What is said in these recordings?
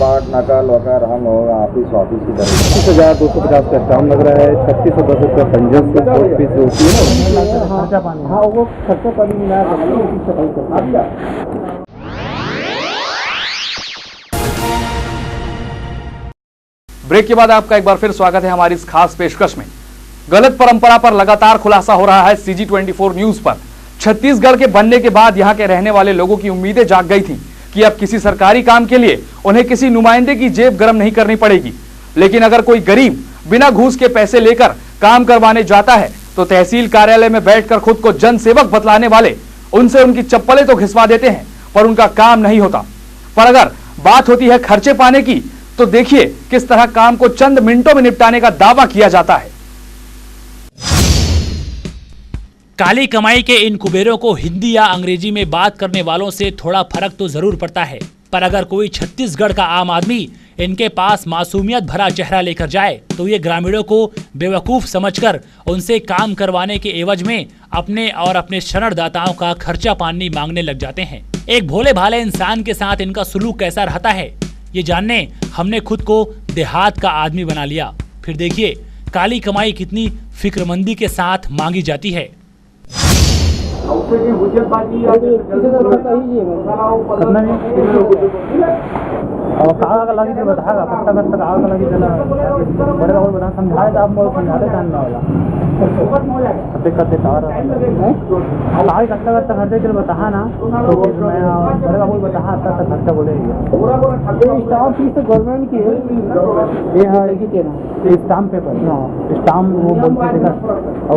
Part नकल वगैरह हम होगा ऑफिस की तरह 25,250 का स्टाम्प लग रहा है, 3610 रुपये पंजस से कोर्ट फीस होती है ना, खर्चा पानी। हाँ वो खर्चा पानी मिला सफाई। ब्रेक के बाद आपका एक बार फिर स्वागत है हमारी इस खास पेशकश में। गलत परंपरा पर लगातार खुलासा हो रहा है CG24 न्यूज पर। छत्तीसगढ़ के बनने के बाद यहां के रहने वाले लोगों की उम्मीदें जाग गई थी कि अब किसी सरकारी काम के लिए उन्हें किसी नुमाइंदे की जेब गर्म नहीं करनी पड़ेगी। लेकिन अगर कोई गरीब बिना घूस के पैसे लेकर काम करवाने जाता है तो तहसील कार्यालय में बैठकर खुद को जनसेवक बतलाने वाले उनसे उनकी चप्पलें तो घिसवा देते हैं पर उनका काम नहीं होता। पर अगर बात होती है खर्चे पाने की तो देखिए किस तरह काम को चंद मिनटों में निपटाने का दावा किया जाता है। काली कमाई के इन कुबेरों को हिंदी या अंग्रेजी में बात करने वालों से थोड़ा फर्क तो जरूर पड़ता है, पर अगर कोई छत्तीसगढ़ का आम आदमी इनके पास मासूमियत भरा चेहरा लेकर जाए तो ये ग्रामीणों को बेवकूफ समझकर उनसे काम करवाने के एवज में अपने और अपने शरणदाताओं का खर्चा पानी मांगने लग जाते हैं। एक भोले भाले इंसान के साथ इनका सुलूक कैसा रहता है ये जानने हमने खुद को देहात का आदमी बना लिया। फिर देखिए काली कमाई कितनी फिक्रमंदी के साथ मांगी जाती है। आग लगी तो बताएगा पत्ता तक आग लगी चला बड़े बाबू बता समझाए तो आप समझाते जानने वाला दिक्कत तार आगे कट्टा करता खर्चे चल बता ना तो मैं बड़े बाबू बता तक खर्चा बोलेगी स्टाम्प फीस तो गवर्नमेंट की है ये है कि तेरा स्टाम्प पेपर स्टाम्प वो बोलते थे अब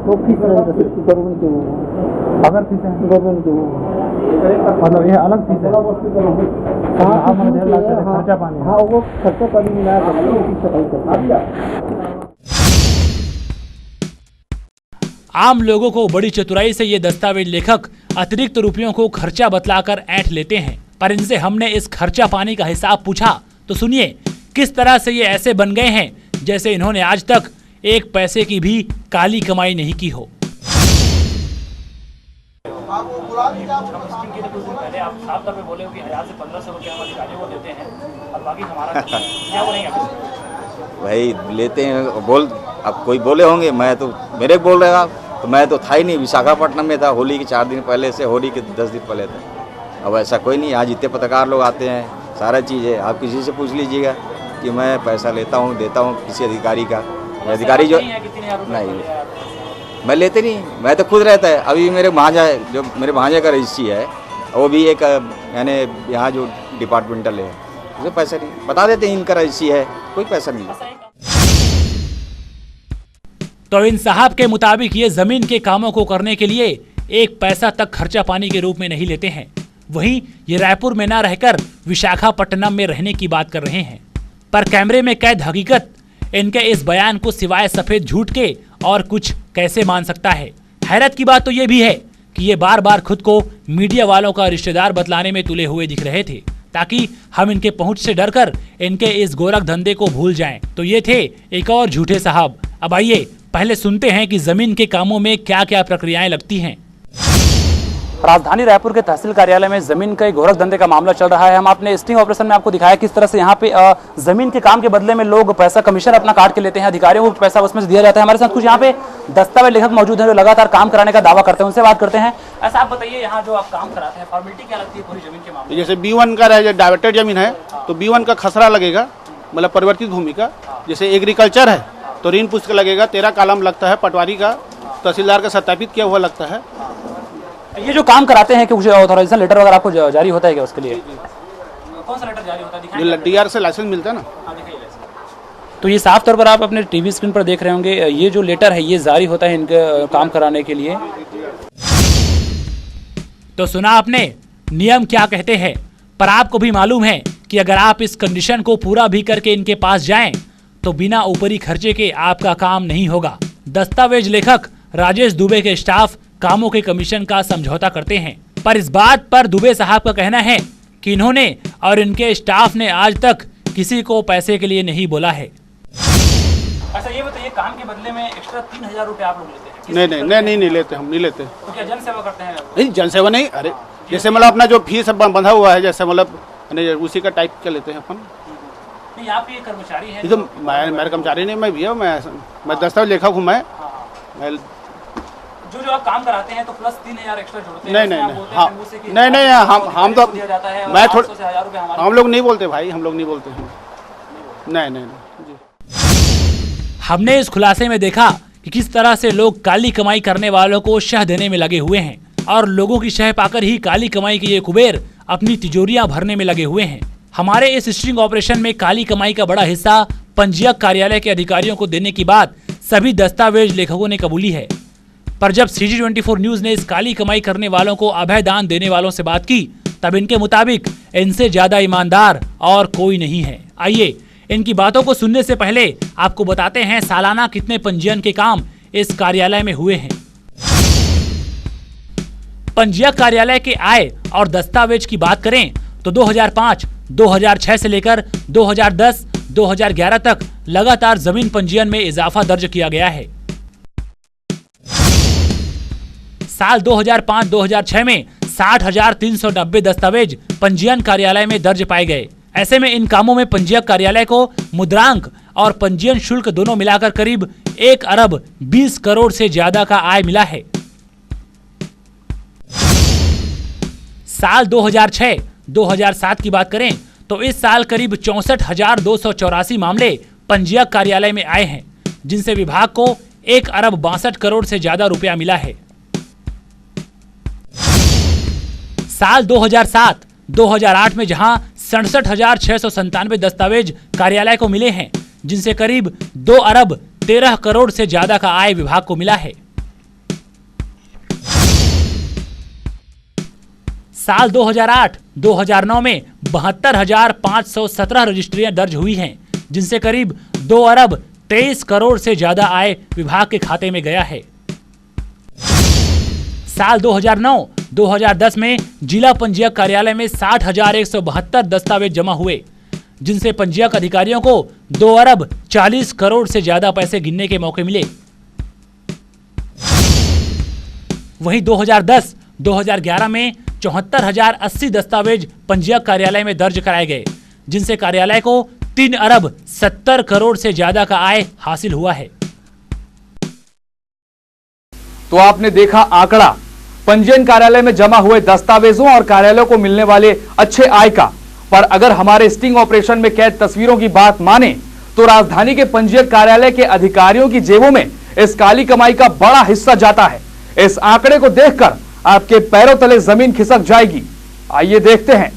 वो फीस गवर्नमेंट की अगर फीस है गवर्नमेंट की मतलब ये अलग फीस है खर्चा पानी। हाँ वो खर्चा पानी मिला आम लोगों को बड़ी चतुराई से ये दस्तावेज लेखक अतिरिक्त रुपयों को खर्चा बतलाकर ऐंठ लेते हैं, पर इनसे हमने इस खर्चा पानी का हिसाब पूछा तो सुनिए किस तरह से ये ऐसे बन गए हैं जैसे इन्होंने आज तक एक पैसे की भी काली कमाई नहीं की हो। पहले आप साफ तौर पे बोले कि 1000 से 1500 रुपया हम अधिकारियों को देते हैं और बाकी हमारा क्या बोलेंगे भाई लेते हैं बोल। अब कोई बोले होंगे, मैं तो मेरे बोल रहा तो मैं तो था ही नहीं, विशाखापट्टनम में था। होली के 4 दिन पहले से, होली के 10 दिन पहले था। अब ऐसा कोई नहीं, आज जितने पत्रकार लोग आते हैं सारा चीज़ है। आप किसी से पूछ लीजिएगा कि मैं पैसा लेता हूँ देता हूँ किसी अधिकारी का, अधिकारी जो नहीं मैं लेते नहीं, मैं तो खुद रहता है। अभी मेरे भांजा जो मेरे भांजे का रजिस्ट्री है वो भी एक यानी यहाँ जो डिपार्टमेंटल है उसे पैसा नहीं बता देते हैं इनका रजिस्ट्री है, कोई पैसा नहीं। तो इन साहब के मुताबिक ये जमीन के कामों को करने के लिए एक पैसा तक खर्चा पानी के रूप में नहीं लेते हैं। वहीं ये रायपुर में न रहकर विशाखापट्टनम में रहने की बात कर रहे हैं, पर कैमरे में कैद हकीकत इनके इस बयान को सिवाय सफेद झूठ के और कुछ कैसे मान सकता है। हैरत की बात तो ये भी है कि ये बार बार खुद को मीडिया वालों का रिश्तेदार बतलाने में तुले हुए दिख रहे थे ताकि हम इनके पहुंच से डरकर इनके इस गोरख धंधे को भूल जाएं। तो ये थे एक और झूठे साहब। अब आइए पहले सुनते हैं कि जमीन के कामों में क्या क्या प्रक्रियाएं लगती हैं। राजधानी रायपुर के तहसील कार्यालय में जमीन का गोरख धंधे का मामला चल रहा है। हम अपने स्टिंग ऑपरेशन में आपको दिखाया किस तरह से यहाँ पे जमीन के काम के बदले में लोग पैसा कमीशन अपना काट के लेते हैं, अधिकारियों को पैसा उसमें से दिया जाता है। हमारे साथ कुछ यहाँ पे दस्तावेज लेखक मौजूद हैं जो लगातार काम कराने का दावा करते हैं, उनसे बात करते हैं। ऐसा आप बताइए यहाँ जो आप काम कराते हैं फॉर्मेलिटी क्या लगती है पूरी जमीन के मामले? जैसे B1 का रहे डाइवर्टेड जमीन है तो B1 का खसरा लगेगा, मतलब परिवर्तित भूमि का। जैसे एग्रीकल्चर है तो ऋण पुस्तक लगेगा, 13 कॉलम लगता है, पटवारी का तहसीलदार का सत्यापित किया हुआ लगता है। ये जो काम कराते हैं कि कुछ ऑथराइजेशन लेटर वगैरह आपको जारी होता है क्या उसके लिए? कौन सा लेटर जारी होता है? जो DR से लाइसेंस मिलता है ना। तो ये साफ तौर पर आप अपने टीवी स्क्रीन पर देख रहे होंगे, ये जो लेटर है ये जारी होता है इनके काम कराने के लिए। तो सुना आपने नियम क्या कहते हैं, पर आपको भी मालूम है कि अगर आप इस कंडीशन को पूरा भी करके इनके पास जाएं तो बिना ऊपरी खर्चे के आपका काम नहीं होगा। दस्तावेज लेखक राजेश दुबे के स्टाफ कामों के कमीशन का समझौता करते हैं, पर इस बात पर दुबे साहब का कहना है कि इन्होंने और इनके स्टाफ ने आज तक किसी को पैसे के लिए नहीं बोला है। अच्छा ये बताइए, काम के बदले में एक्स्ट्रा 3000 रुपए आप लोग लेते हैं? नहीं लेते, हम नहीं लेते। तो क्या जन सेवा करते हैं? नहीं जन सेवा नहीं, अरे जैसे मतलब अपना जो फीस बंधा हुआ है, जैसे मतलब नहीं उसी का टाइप कर लेते हैं अपन। नहीं आप ये कर्मचारी हैं ये तो मेरे कर्मचारी नहीं, मैं भैया मैं दस्तावेज लेखा हूँ मैं जो आप काम कराते हैं तो प्लस 3000 एक्स्ट्रा जोड़ते हैं। नहीं हम तो मैं थोड़ा हम लोग नहीं बोलते भाई, हम लोग नहीं बोलते हैं। नहीं जी। हमने इस खुलासे में देखा कि किस तरह से लोग काली कमाई करने वालों को शह देने में लगे हुए हैं और लोगों की शह पाकर ही काली कमाई के ये कुबेर अपनी तिजोरियां भरने में लगे हुए हैं। हमारे इस स्टिंग ऑपरेशन में काली कमाई का बड़ा हिस्सा पंजीयक कार्यालय के अधिकारियों को देने की बात सभी दस्तावेज लेखकों ने कबूली है। पर जब CG24 न्यूज ने इस काली कमाई करने वालों को अभय दान देने वालों से बात की तब इनके मुताबिक इनसे ज्यादा ईमानदार और कोई नहीं है। आइए इनकी बातों को सुनने से पहले आपको बताते हैं सालाना कितने पंजीयन के काम इस कार्यालय में हुए हैं। पंजीयक कार्यालय के आय और दस्तावेज की बात करें तो 2005, 2006 से लेकर 2010, 2011 तक लगातार जमीन पंजीयन में इजाफा दर्ज किया गया है। साल 2005-2006 में 60,390 दस्तावेज पंजीयन कार्यालय में दर्ज पाए गए। ऐसे में इन कामों में पंजीयक कार्यालय को मुद्रांक और पंजीयन शुल्क दोनों मिलाकर करीब 1 अरब 20 करोड़ से ज्यादा का आय मिला है। साल 2006-2007 की बात करें तो इस साल करीब 64,284 मामले पंजीयक कार्यालय में आए हैं, जिनसे विभाग को 1 अरब 62 करोड़ से ज्यादा रुपया मिला है। साल 2007-2008 में जहां 67,697 दस्तावेज कार्यालय को मिले हैं, जिनसे करीब 2 अरब 13 करोड़ से ज्यादा का आय विभाग को मिला है। साल 2008-2009 में 72,517 रजिस्ट्रियां दर्ज हुई हैं, जिनसे करीब 2 अरब 23 करोड़ से ज्यादा आय विभाग के खाते में गया है। साल 2009-2010 में जिला पंजीयक कार्यालय में 60,172 दस्तावेज जमा हुए, जिनसे पंजीयक अधिकारियों को 2 अरब 40 करोड़ से ज्यादा पैसे गिनने के मौके मिले। वहीं 2010-2011 में 74,080 दस्तावेज पंजीयक कार्यालय में दर्ज कराए गए, जिनसे कार्यालय को 3 अरब 70 करोड़ से ज्यादा का आय हासिल हुआ है। तो आपने देखा आंकड़ा पंजीयन कार्यालय में जमा हुए दस्तावेजों और कार्यालयों को मिलने वाले अच्छे आय का। पर अगर हमारे स्टिंग ऑपरेशन में कैद तस्वीरों की बात माने तो राजधानी के पंजीयक कार्यालय के अधिकारियों की जेबों में इस काली कमाई का बड़ा हिस्सा जाता है। इस आंकड़े को देखकर आपके पैरों तले जमीन खिसक जाएगी। आइए देखते हैं।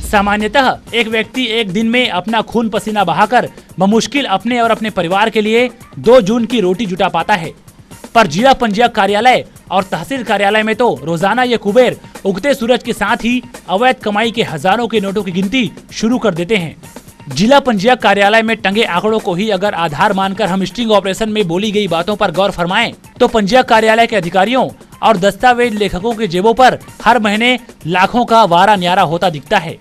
सामान्यतः एक व्यक्ति एक दिन में अपना खून पसीना बहाकर बमुश्किल अपने और अपने परिवार के लिए 2 जून की रोटी जुटा पाता है, पर जिला पंजीयक कार्यालय और तहसील कार्यालय में तो रोजाना ये कुबेर उगते सूरज के साथ ही अवैध कमाई के हजारों के नोटों की गिनती शुरू कर देते हैं। जिला पंजीयक कार्यालय में टंगे आंकड़ों को ही अगर आधार मानकर हम स्टिंग ऑपरेशन में बोली गई बातों पर गौर फरमाएं तो पंजीयक कार्यालय के अधिकारियों और दस्तावेज लेखकों के जेबों पर हर महीने लाखों का वारा न्यारा होता दिखता है।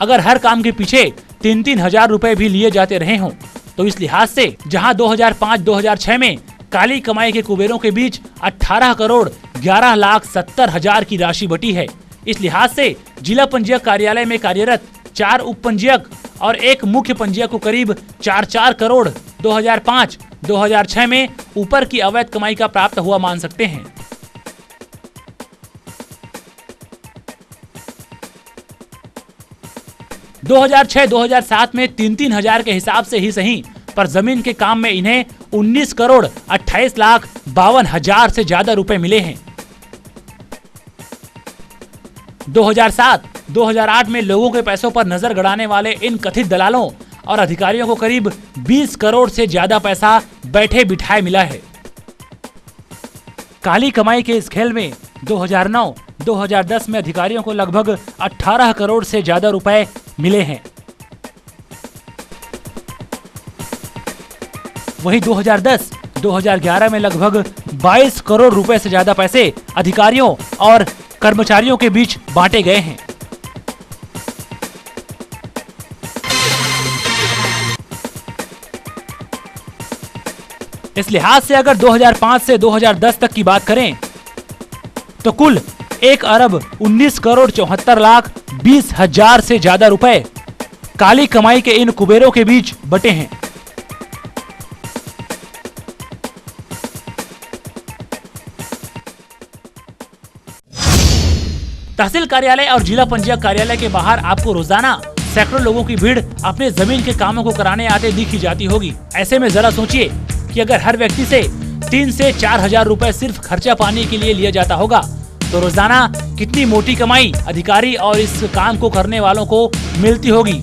अगर हर काम के पीछे 3-3 हजार रुपए भी लिए जाते रहे हों तो इस लिहाज से जहां 2005-2006 में काली कमाई के कुबेरों के बीच 18 करोड़ 11 लाख 70 हजार की राशि बटी है, इस लिहाज से जिला पंजीयक कार्यालय में कार्यरत 4 उप पंजीयक और 1 मुख्य पंजीयक को करीब 4 करोड़ 2005-2006 में ऊपर की अवैध कमाई का प्राप्त हुआ मान सकते हैं। – 2006-2007 में 3-3 हजार के हिसाब से ही सही, पर जमीन के काम में इन्हें 19 करोड़ 28 लाख 52 हजार से ज्यादा रुपए मिले हैं। 2007-2008 में लोगों के पैसों पर नजर गड़ाने वाले इन कथित दलालों और अधिकारियों को करीब 20 करोड़ से ज्यादा पैसा बैठे बिठाए मिला है। काली कमाई के इस खेल में 2009-2010 में अधिकारियों को लगभग 18 करोड़ से ज्यादा रुपए मिले हैं। वहीं 2010-2011 में लगभग 22 करोड़ रुपए से ज्यादा पैसे अधिकारियों और कर्मचारियों के बीच बांटे गए हैं। इस लिहाज से अगर 2005 से 2010 तक की बात करें तो कुल 1 अरब 19 करोड़ 74 लाख 20,000 से ज्यादा रुपए काली कमाई के इन कुबेरों के बीच बटे हैं। तहसील कार्यालय और जिला पंचायत कार्यालय के बाहर आपको रोजाना सैकड़ों लोगों की भीड़ अपने जमीन के कामों को कराने आते दिखी जाती होगी। ऐसे में जरा सोचिए कि अगर हर व्यक्ति से 3 से 4,000 रुपए सिर्फ खर्चा पानी के लिए लिया जाता होगा तो रोजाना कितनी मोटी कमाई अधिकारी और इस काम को करने वालों को मिलती होगी।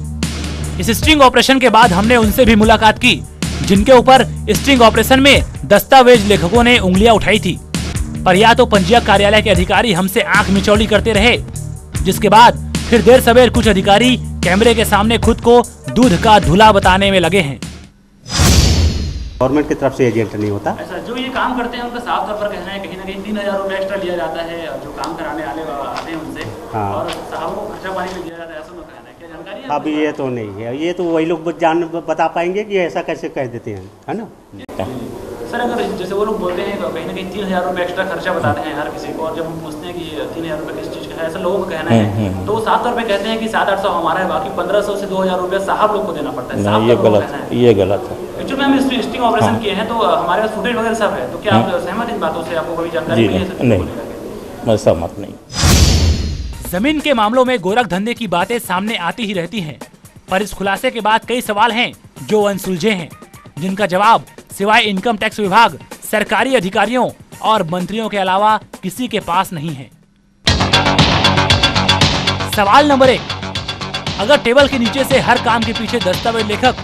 इस स्टिंग ऑपरेशन के बाद हमने उनसे भी मुलाकात की जिनके ऊपर स्टिंग ऑपरेशन में दस्तावेज लेखकों ने उंगलियां उठाई थी, पर या तो पंचायत कार्यालय के अधिकारी हमसे आंख मिचौली करते रहे, जिसके बाद फिर देर सवेर कुछ अधिकारी कैमरे के सामने खुद को दूध का धुला बताने में लगे हैं। गवर्नमेंट की तरफ से एजेंट नहीं होता। ऐसा जो ये काम करते हैं उनका साफ तौर पर कहना है कहीं ना कहीं 3,000 रुपये एक्स्ट्रा लिया जाता है जो काम कराने वाले आते हैं उनसे। हाँ। और साहब को खर्चा पानी में दिया जाता है, ऐसा उनका कहना है। क्या जानकारी है? अब ये तो नहीं है, ये तो वही लोग बता पाएंगे कि ऐसा कैसे कह देते हैं, है ना। सर अगर जैसे वो लोग बोलते हैं कहीं ना कहीं 3,000 रुपये एक्स्ट्रा खर्चा बताते हैं हर किसी को, और जब हम पूछते हैं कि 3,000 रुपये किस चीज़ का है, ऐसा लोगों का कहना है, तो वो साफ तौर पे कहते हैं कि 700-800 हमारा है, बाकी 1,500 से 2,000 रुपये साहब लोग को देना पड़ता है। नहीं, ये गलत है। एक्चुअली हम स्टिंग ऑपरेशन किए हैं तो हमारे पास फुटेज वगैरह सब है, तो क्या आप सहमत इन बातों से? आपको कोई जानकारी मिली है? नहीं, मैं सहमत नहीं। जमीन के मामलों में गोरख धंधे की बातें सामने आती ही रहती हैं, पर इस खुलासे के बाद कई सवाल हैं जो अनसुलझे हैं, जिनका जवाब सिवाय इनकम टैक्स विभाग, सरकारी अधिकारियों और मंत्रियों के अलावा किसी के पास नहीं है। सवाल नंबर 1, अगर टेबल के नीचे से हर काम के पीछे दस्तावेज लेखक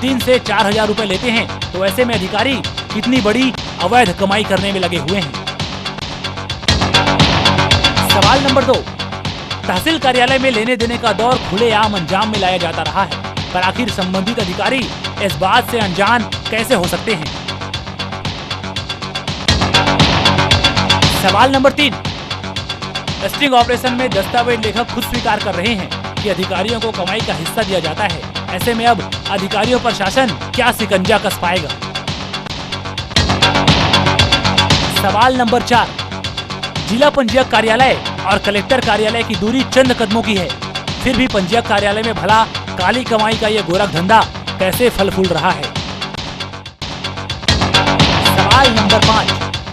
3 से 4,000 रुपए लेते हैं तो ऐसे में अधिकारी कितनी बड़ी अवैध कमाई करने में लगे हुए हैं। सवाल नंबर 2, तहसील कार्यालय में लेने देने का दौर खुलेआम अंजाम में लाया जाता रहा है, पर आखिर संबंधित अधिकारी इस बात से अनजान कैसे हो सकते हैं। सवाल नंबर 3, स्टिंग ऑपरेशन में दस्तावेज लेखक खुद स्वीकार कर रहे हैं कि अधिकारियों को कमाई का हिस्सा दिया जाता है। ऐसे में अब अधिकारियों पर शासन क्या शिकंजा कस पाएगा। सवाल नंबर 4, जिला पंचायत कार्यालय और कलेक्टर कार्यालय की दूरी चंद कदमों की है, फिर भी पंचायत कार्यालय में भला काली कमाई का ये गोरख धंधा कैसे फल फूल रहा है। सवाल नंबर 5,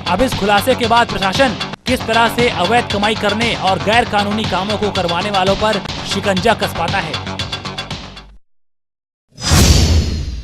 अब इस खुलासे के बाद प्रशासन किस तरह से अवैध कमाई करने और गैर कानूनी कामों को करवाने वालों पर शिकंजा कस पाता है।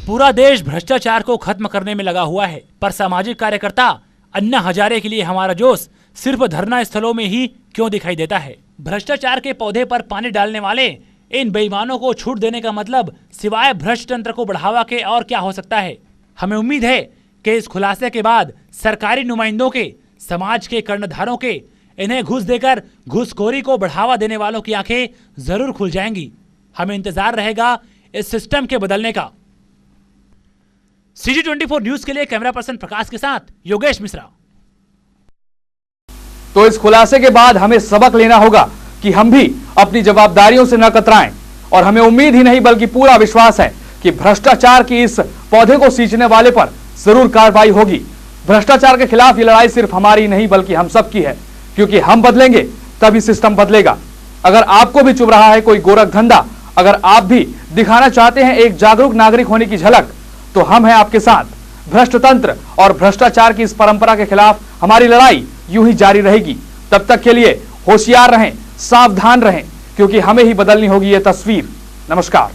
पूरा देश भ्रष्टाचार को खत्म करने में लगा हुआ है, पर सामाजिक कार्यकर्ता अन्ना हजारे के लिए हमारा जोश सिर्फ धरना स्थलों में ही क्यों दिखाई देता है। भ्रष्टाचार के पौधे पर पानी डालने वाले इन बेईमानों को छूट देने का मतलब सिवाय भ्रष्ट तंत्र को बढ़ावा के और क्या हो सकता है। हमें उम्मीद है कि इस खुलासे के बाद सरकारी नुमाइंदों के, समाज के कर्णधारों के, इन्हें घूस देकर घूसखोरी को बढ़ावा देने वालों की आंखें जरूर खुल जाएंगी। हमें इंतजार रहेगा इस सिस्टम के बदलने का। CG24 न्यूज के लिए कैमरा पर्सन प्रकाश के साथ योगेश मिश्रा। तो इस खुलासे के बाद हमें सबक लेना होगा कि हम भी अपनी जवाबदारियों से न कतराएं, और हमें उम्मीद ही नहीं बल्कि पूरा विश्वास है कि भ्रष्टाचार की इस पौधे को सींचने वाले पर जरूर कार्रवाई होगी। भ्रष्टाचार के खिलाफ ये लड़ाई सिर्फ हमारी नहीं बल्कि हम सब की है, क्योंकि हम बदलेंगे तभी सिस्टम बदलेगा। अगर आपको भी चुभ रहा है कोई गोरख धंधा, अगर आप भी दिखाना चाहते हैं एक जागरूक नागरिक होने की झलक, तो हम हैं आपके साथ। भ्रष्ट तंत्र और भ्रष्टाचार की इस परंपरा के खिलाफ हमारी लड़ाई यूं ही जारी रहेगी। तब तक के लिए होशियार रहें, सावधान रहें, क्योंकि हमें ही बदलनी होगी ये तस्वीर। नमस्कार।